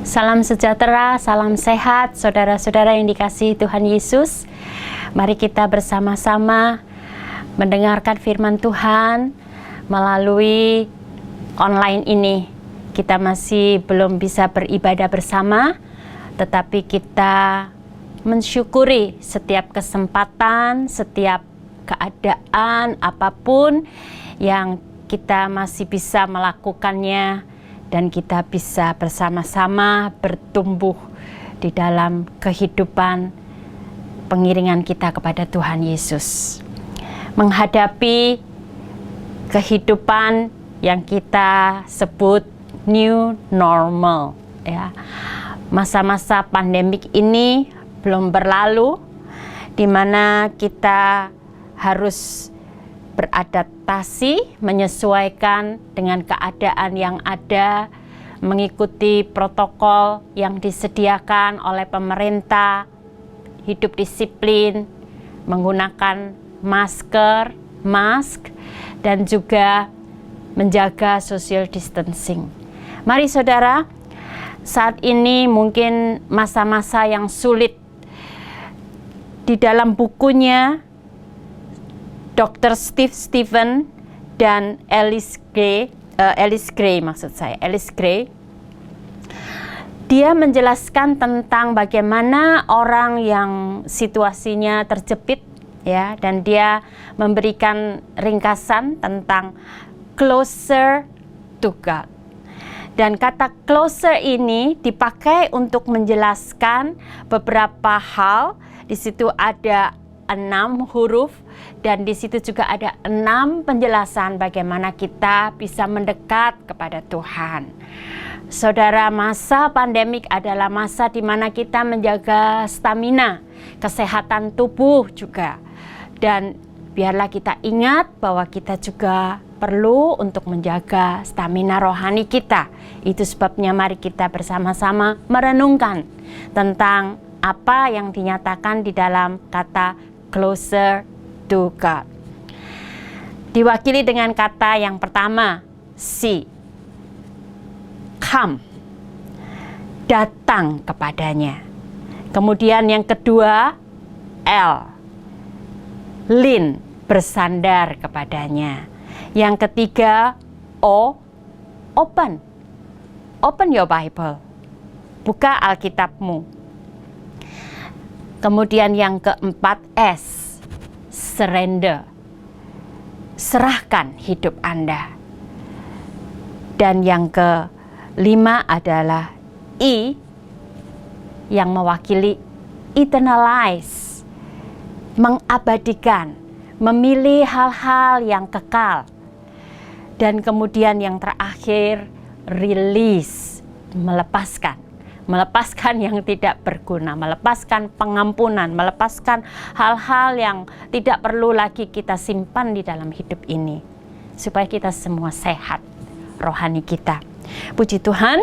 Salam sejahtera, salam sehat, saudara-saudara yang dikasihi Tuhan Yesus. Mari kita bersama-sama mendengarkan firman Tuhan melalui online ini. Kita masih belum bisa beribadah bersama, tetapi kita mensyukuri setiap kesempatan, setiap keadaan apapun yang kita masih bisa melakukannya, dan kita bisa bersama-sama bertumbuh di dalam kehidupan pengiringan kita kepada Tuhan Yesus. Menghadapi kehidupan yang kita sebut new normal, ya. Masa-masa pandemik ini belum berlalu, di mana kita harus beradaptasi, menyesuaikan dengan keadaan yang ada, mengikuti protokol yang disediakan oleh pemerintah, hidup disiplin, menggunakan masker, dan juga menjaga social distancing. Mari saudara, saat ini mungkin masa-masa yang sulit. Di dalam bukunya Dr. Steve Stephen dan Alice Gray, dia menjelaskan tentang bagaimana orang yang situasinya terjepit, ya, dan dia memberikan ringkasan tentang closer to God. Dan kata closer ini dipakai untuk menjelaskan beberapa hal. Di situ ada 6 huruf, dan di situ juga ada 6 penjelasan bagaimana kita bisa mendekat kepada Tuhan. Saudara, masa pandemik adalah masa di mana kita menjaga stamina, kesehatan tubuh juga. Dan biarlah kita ingat bahwa kita juga perlu untuk menjaga stamina rohani kita. Itu sebabnya mari kita bersama-sama merenungkan tentang apa yang dinyatakan di dalam kata closer to God. Diwakili dengan kata yang pertama, C, come, datang kepadanya. Kemudian yang kedua, L, lean, bersandar kepadanya. Yang ketiga, O, open your Bible, buka Alkitabmu. Kemudian yang keempat, S, surrender, serahkan hidup Anda. Dan yang kelima adalah I, yang mewakili eternalize, mengabadikan, memilih hal-hal yang kekal. Dan kemudian yang terakhir, release, melepaskan yang tidak berguna, melepaskan pengampunan, melepaskan hal-hal yang tidak perlu lagi kita simpan di dalam hidup ini, supaya kita semua sehat rohani kita. Puji Tuhan,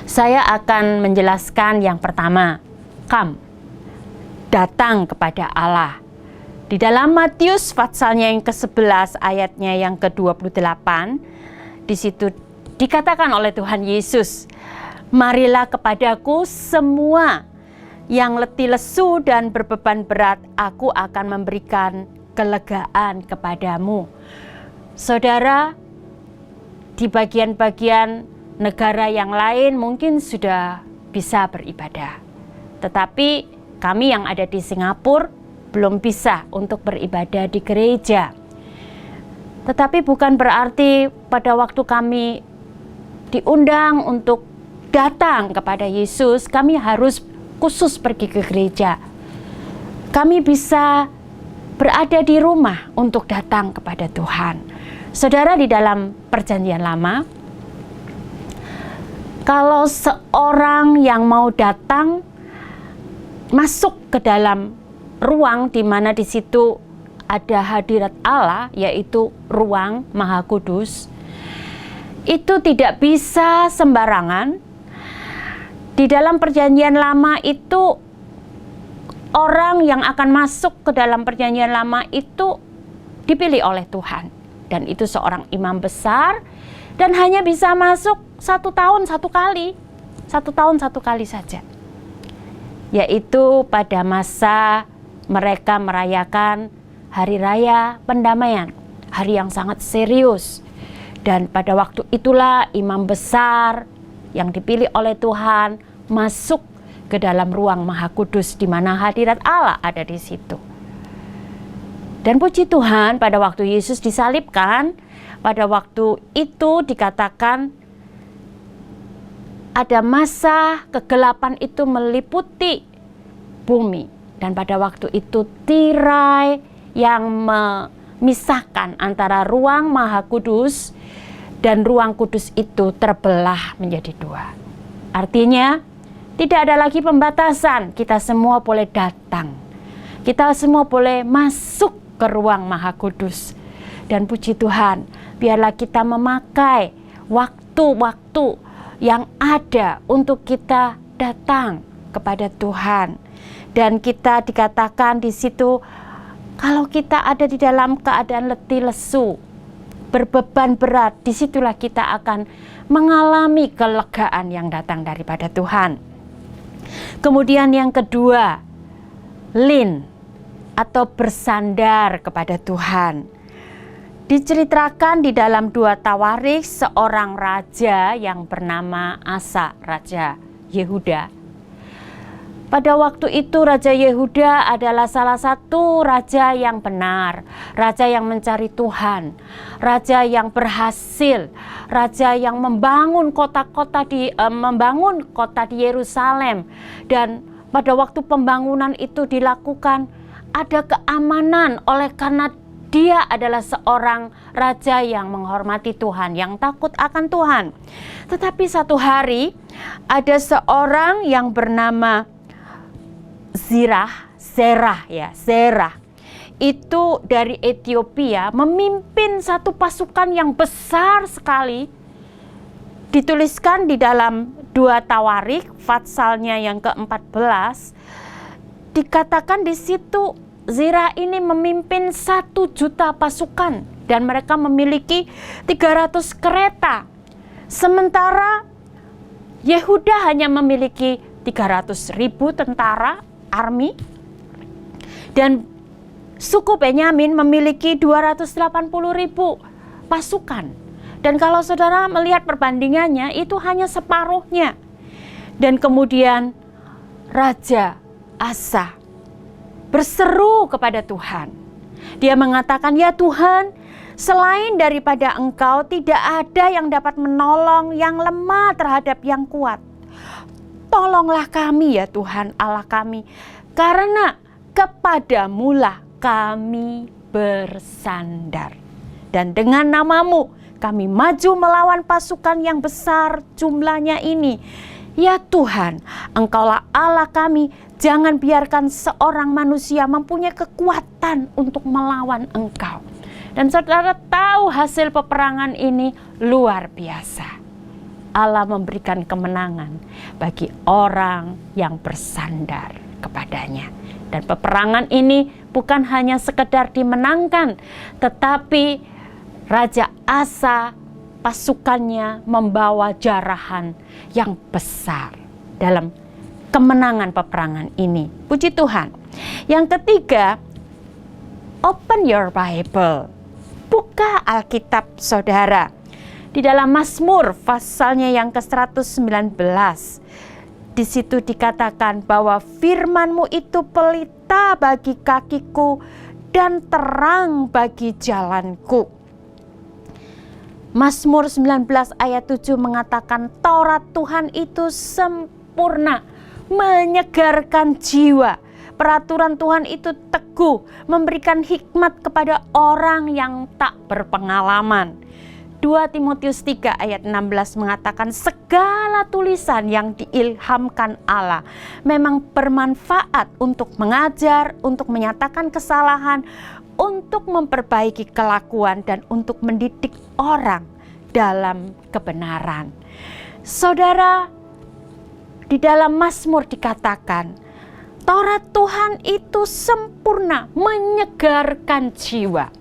saya akan menjelaskan yang pertama, come, datang kepada Allah. Di dalam Matius pasalnya yang ke-11 ayatnya yang ke-28, di situ dikatakan oleh Tuhan Yesus, marilah kepadaku semua yang letih lesu dan berbeban berat, aku akan memberikan kelegaan kepadamu. Saudara, di bagian-bagian negara yang lain mungkin sudah bisa beribadah, tetapi kami yang ada di Singapura belum bisa untuk beribadah di gereja. Tetapi bukan berarti pada waktu kami diundang untuk datang kepada Yesus, kami harus khusus pergi ke gereja. Kami bisa berada di rumah untuk datang kepada Tuhan. Saudara, di dalam Perjanjian Lama, kalau seorang yang mau datang masuk ke dalam ruang di mana di situ ada hadirat Allah, yaitu ruang Maha Kudus, itu tidak bisa sembarangan. Di dalam Perjanjian Lama itu, orang yang akan masuk ke dalam Perjanjian Lama itu dipilih oleh Tuhan. Dan itu seorang imam besar, dan hanya bisa masuk 1 tahun 1 kali. 1 tahun 1 kali saja, yaitu pada masa mereka merayakan Hari Raya Pendamaian, hari yang sangat serius. Dan pada waktu itulah imam besar yang dipilih oleh Tuhan masuk ke dalam ruang Maha Kudus, di mana hadirat Allah ada di situ. Dan puji Tuhan, pada waktu Yesus disalibkan, pada waktu itu dikatakan ada masa kegelapan itu meliputi bumi. Dan pada waktu itu tirai yang memisahkan antara ruang Maha Kudus dan ruang kudus itu terbelah menjadi 2. Artinya tidak ada lagi pembatasan, kita semua boleh datang. Kita semua boleh masuk ke ruang Maha Kudus. Dan puji Tuhan, biarlah kita memakai waktu-waktu yang ada untuk kita datang kepada Tuhan. Dan kita dikatakan di situ, kalau kita ada di dalam keadaan letih lesu, berbeban berat, disitulah kita akan mengalami kelegaan yang datang daripada Tuhan. Kemudian yang kedua, lean atau bersandar kepada Tuhan. Diceritakan di dalam 2 Tawarikh, seorang raja yang bernama Asa, Raja Yehuda. Pada waktu itu Raja Yehuda adalah salah satu raja yang benar, raja yang mencari Tuhan, raja yang berhasil, raja yang membangun kota di Yerusalem. Dan pada waktu pembangunan itu dilakukan, ada keamanan oleh karena dia adalah seorang raja yang menghormati Tuhan, yang takut akan Tuhan. Tetapi satu hari ada seorang yang bernama Zerah itu dari Ethiopia, memimpin satu pasukan yang besar sekali. Dituliskan di dalam 2 Tawarikh patsalnya yang ke-14, dikatakan di situ Zerah ini memimpin 1 juta pasukan dan mereka memiliki 300 kereta. Sementara Yehuda hanya memiliki 300.000 tentara army, dan suku Benyamin memiliki 280.000 pasukan. Dan kalau saudara melihat perbandingannya, itu hanya separuhnya. Dan kemudian Raja Asa berseru kepada Tuhan. Dia mengatakan, "Ya Tuhan, selain daripada Engkau tidak ada yang dapat menolong yang lemah terhadap yang kuat. Tolonglah kami ya Tuhan Allah kami, karena kepadamulah kami bersandar. Dan dengan namamu kami maju melawan pasukan yang besar jumlahnya ini. Ya Tuhan, Engkaulah Allah kami, jangan biarkan seorang manusia mempunyai kekuatan untuk melawan Engkau." Dan saudara tahu hasil peperangan ini luar biasa. Allah memberikan kemenangan bagi orang yang bersandar kepadanya. Dan peperangan ini bukan hanya sekedar dimenangkan, tetapi Raja Asa pasukannya membawa jarahan yang besar dalam kemenangan peperangan ini. Puji Tuhan. Yang ketiga, open your Bible. Buka Alkitab saudara. Di dalam Mazmur pasalnya yang ke-119, di situ dikatakan bahwa firman-Mu itu pelita bagi kakiku dan terang bagi jalanku. Mazmur 19 ayat 7 mengatakan Taurat Tuhan itu sempurna, menyegarkan jiwa. Peraturan Tuhan itu teguh, memberikan hikmat kepada orang yang tak berpengalaman. 2 Timotius 3 ayat 16 mengatakan segala tulisan yang diilhamkan Allah memang bermanfaat untuk mengajar, untuk menyatakan kesalahan, untuk memperbaiki kelakuan, dan untuk mendidik orang dalam kebenaran. Saudara, di dalam Mazmur dikatakan Taurat Tuhan itu sempurna, menyegarkan jiwa.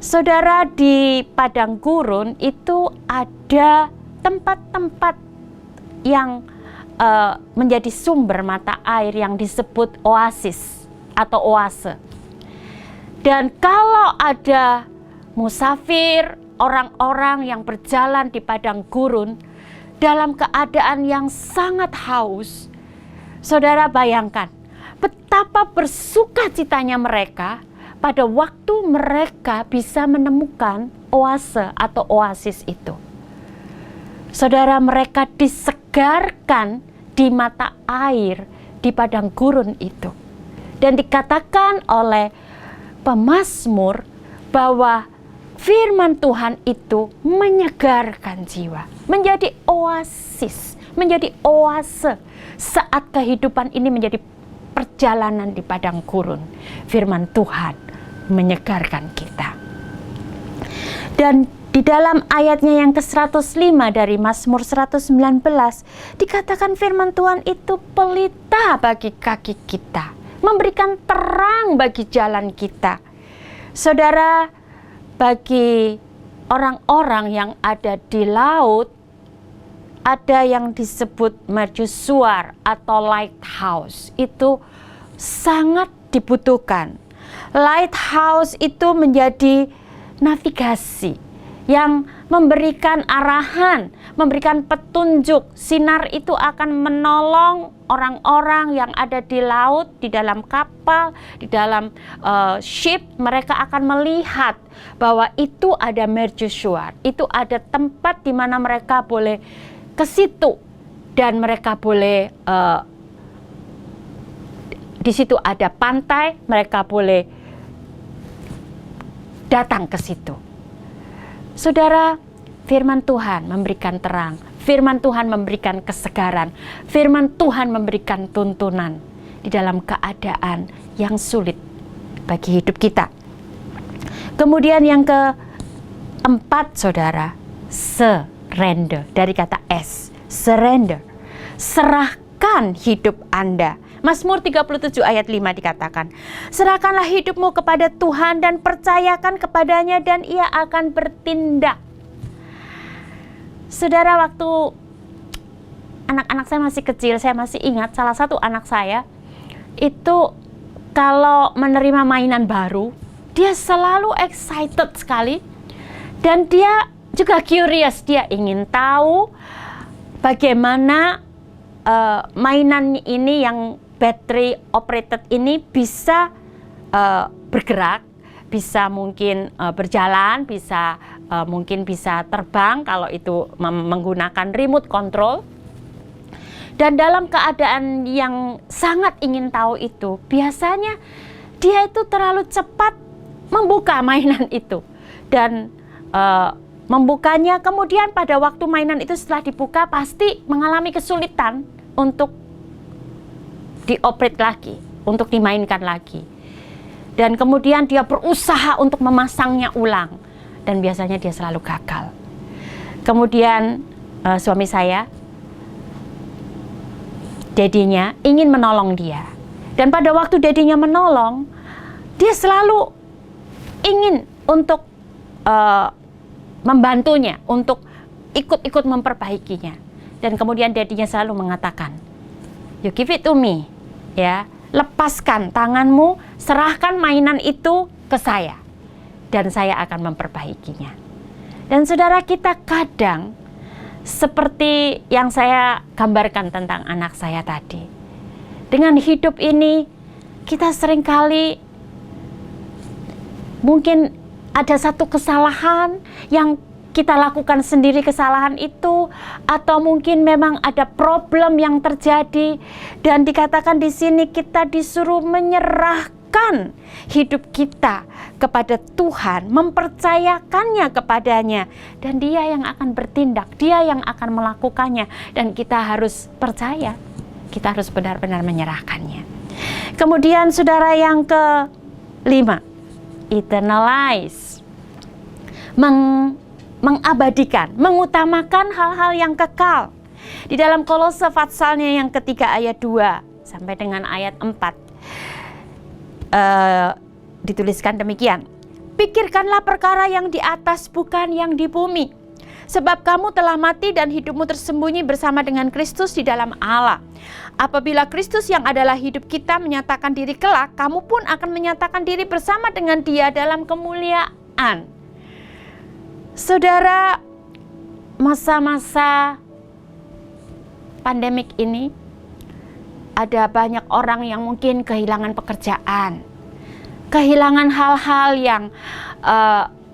Saudara, di padang gurun itu ada tempat-tempat yang menjadi sumber mata air yang disebut oasis atau oase. Dan kalau ada musafir, orang-orang yang berjalan di padang gurun dalam keadaan yang sangat haus, saudara bayangkan betapa bersukacitanya mereka pada waktu mereka bisa menemukan oase atau oasis itu. Saudara, mereka disegarkan di mata air di padang gurun itu. Dan dikatakan oleh pemazmur bahwa firman Tuhan itu menyegarkan jiwa, menjadi oasis, menjadi oase saat kehidupan ini menjadi perjalanan di padang gurun. Firman Tuhan menyegarkan kita. Dan di dalam ayatnya yang ke-105 dari Mazmur 119 dikatakan firman Tuhan itu pelita bagi kaki kita, memberikan terang bagi jalan kita. Saudara, bagi orang-orang yang ada di laut, ada yang disebut mercusuar atau lighthouse. Itu sangat dibutuhkan. Lighthouse itu menjadi navigasi yang memberikan arahan, memberikan petunjuk. Sinar itu akan menolong orang-orang yang ada di laut, di dalam kapal, di dalam ship. Mereka akan melihat bahwa itu ada mercusuar, itu ada tempat di mana mereka boleh ke situ, dan mereka boleh di situ ada pantai, mereka boleh datang ke situ. Saudara, firman Tuhan memberikan terang, firman Tuhan memberikan kesegaran, firman Tuhan memberikan tuntunan di dalam keadaan yang sulit bagi hidup kita. Kemudian yang keempat, saudara, surrender, dari kata S, surrender. Serahkan hidup Anda. Mazmur 37 ayat 5 dikatakan, serahkanlah hidupmu kepada Tuhan dan percayakan kepadanya dan Ia akan bertindak. Saudara, waktu anak-anak saya masih kecil, saya masih ingat salah satu anak saya itu kalau menerima mainan baru, dia selalu excited sekali, dan dia juga curious, dia ingin tahu bagaimana mainan ini yang battery operated ini bisa bergerak, bisa mungkin berjalan, bisa mungkin bisa terbang kalau itu menggunakan remote control. Dan dalam keadaan yang sangat ingin tahu itu, biasanya dia itu terlalu cepat membuka mainan itu dan membukanya, kemudian pada waktu mainan itu setelah dibuka pasti mengalami kesulitan untuk dioperate lagi, untuk dimainkan lagi. Dan kemudian dia berusaha untuk memasangnya ulang, dan biasanya dia selalu gagal. Kemudian suami saya, dadinya ingin menolong dia. Dan pada waktu dadinya menolong, dia selalu ingin untuk membantunya, untuk ikut-ikut memperbaikinya. Dan kemudian dadinya selalu mengatakan, "You give it to me." Ya, lepaskan tanganmu, serahkan mainan itu ke saya, dan saya akan memperbaikinya. Dan saudara, kita kadang seperti yang saya gambarkan tentang anak saya tadi. Dengan hidup ini, kita seringkali mungkin ada satu kesalahan yang kita lakukan sendiri, kesalahan itu, atau mungkin memang ada problem yang terjadi, dan dikatakan di sini kita disuruh menyerahkan hidup kita kepada Tuhan, mempercayakannya kepadanya, dan Dia yang akan bertindak, Dia yang akan melakukannya, dan kita harus percaya, kita harus benar-benar menyerahkannya. Kemudian saudara, yang kelima, eternalize, mengabadikan, mengutamakan hal-hal yang kekal. Di dalam Kolose pasalnya yang ketiga ayat 2 sampai dengan ayat 4 dituliskan demikian. Pikirkanlah perkara yang di atas, bukan yang di bumi. Sebab kamu telah mati dan hidupmu tersembunyi bersama dengan Kristus di dalam Allah. Apabila Kristus yang adalah hidup kita menyatakan diri kelak, kamu pun akan menyatakan diri bersama dengan Dia dalam kemuliaan. Saudara, masa-masa pandemik ini ada banyak orang yang mungkin kehilangan pekerjaan, kehilangan hal-hal yang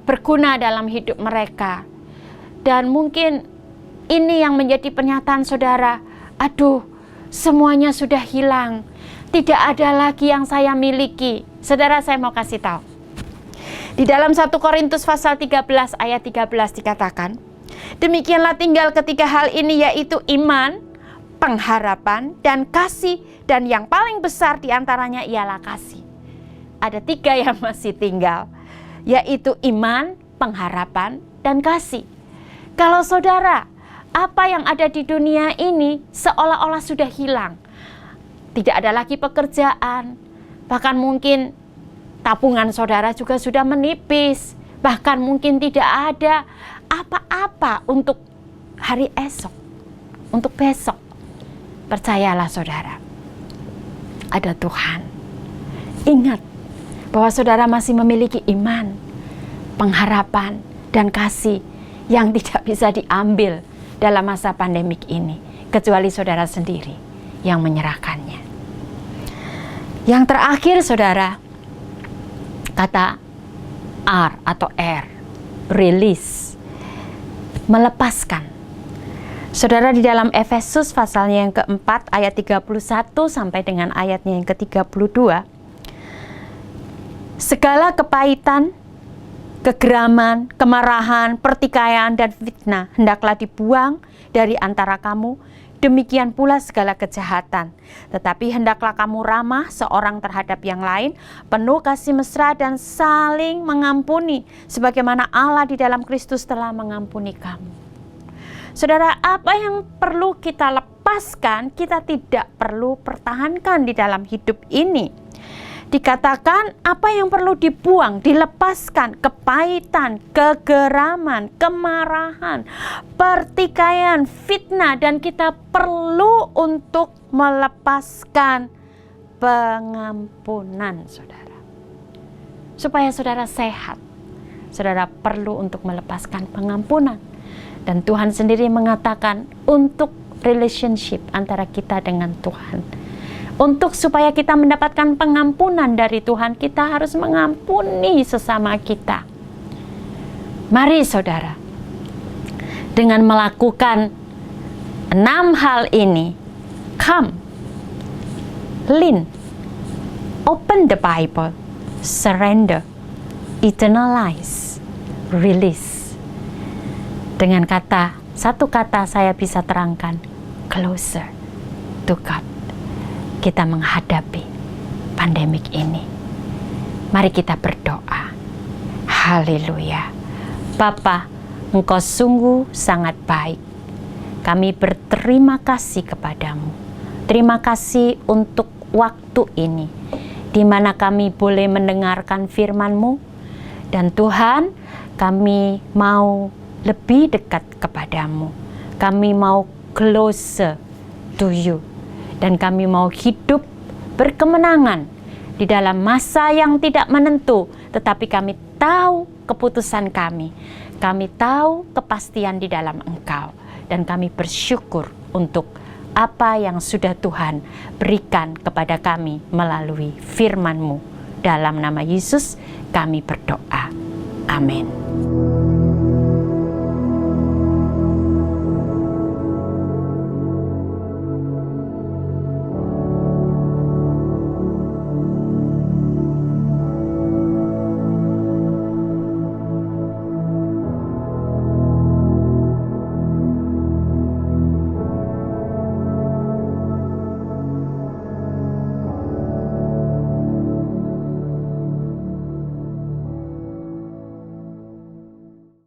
berguna dalam hidup mereka. Dan mungkin ini yang menjadi pernyataan saudara, aduh, semuanya sudah hilang, tidak ada lagi yang saya miliki. Saudara, saya mau kasih tahu. Di dalam 1 Korintus pasal 13 ayat 13 dikatakan, demikianlah tinggal ketiga hal ini, yaitu iman, pengharapan, dan kasih. Dan yang paling besar diantaranya ialah kasih. Ada 3 yang masih tinggal, yaitu iman, pengharapan, dan kasih. Kalau saudara, apa yang ada di dunia ini seolah-olah sudah hilang. Tidak ada lagi pekerjaan, bahkan mungkin tabungan saudara juga sudah menipis, bahkan mungkin tidak ada apa-apa untuk hari esok, untuk besok. Percayalah saudara, ada Tuhan. Ingat bahwa saudara masih memiliki iman, pengharapan, dan kasih yang tidak bisa diambil dalam masa pandemik ini, kecuali saudara sendiri yang menyerahkannya. Yang terakhir saudara, kata R atau R, release, melepaskan. Saudara, di dalam Efesus pasalnya yang keempat ayat 31 sampai dengan ayatnya yang ke-32, segala kepahitan, kegeraman, kemarahan, pertikaian, dan fitnah hendaklah dibuang dari antara kamu. Demikian pula segala kejahatan. Tetapi hendaklah kamu ramah seorang terhadap yang lain, penuh kasih mesra dan saling mengampuni, sebagaimana Allah di dalam Kristus telah mengampuni kamu. Saudara, apa yang perlu kita lepaskan, kita tidak perlu pertahankan di dalam hidup ini. Dikatakan apa yang perlu dibuang, dilepaskan, kepahitan, kegeraman, kemarahan, pertikaian, fitnah, dan kita perlu untuk melepaskan pengampunan, saudara. Supaya saudara sehat, saudara perlu untuk melepaskan pengampunan. Dan Tuhan sendiri mengatakan untuk relationship antara kita dengan Tuhan. Untuk supaya kita mendapatkan pengampunan dari Tuhan, kita harus mengampuni sesama kita. Mari saudara, dengan melakukan 6 hal ini, come, lean, open the Bible, surrender, eternalize, release. Dengan satu kata saya bisa terangkan, closer to God. Kita menghadapi pandemik ini. Mari kita berdoa. Haleluya. Bapa, Engkau sungguh sangat baik. Kami berterima kasih kepadamu. Terima kasih untuk waktu ini, di mana kami boleh mendengarkan firman-Mu. Dan Tuhan, kami mau lebih dekat kepadamu. Kami mau closer to you. Dan kami mau hidup berkemenangan di dalam masa yang tidak menentu, tetapi kami tahu keputusan kami. Kami tahu kepastian di dalam Engkau. Dan kami bersyukur untuk apa yang sudah Tuhan berikan kepada kami melalui firman-Mu. Dalam nama Yesus kami berdoa. Amin.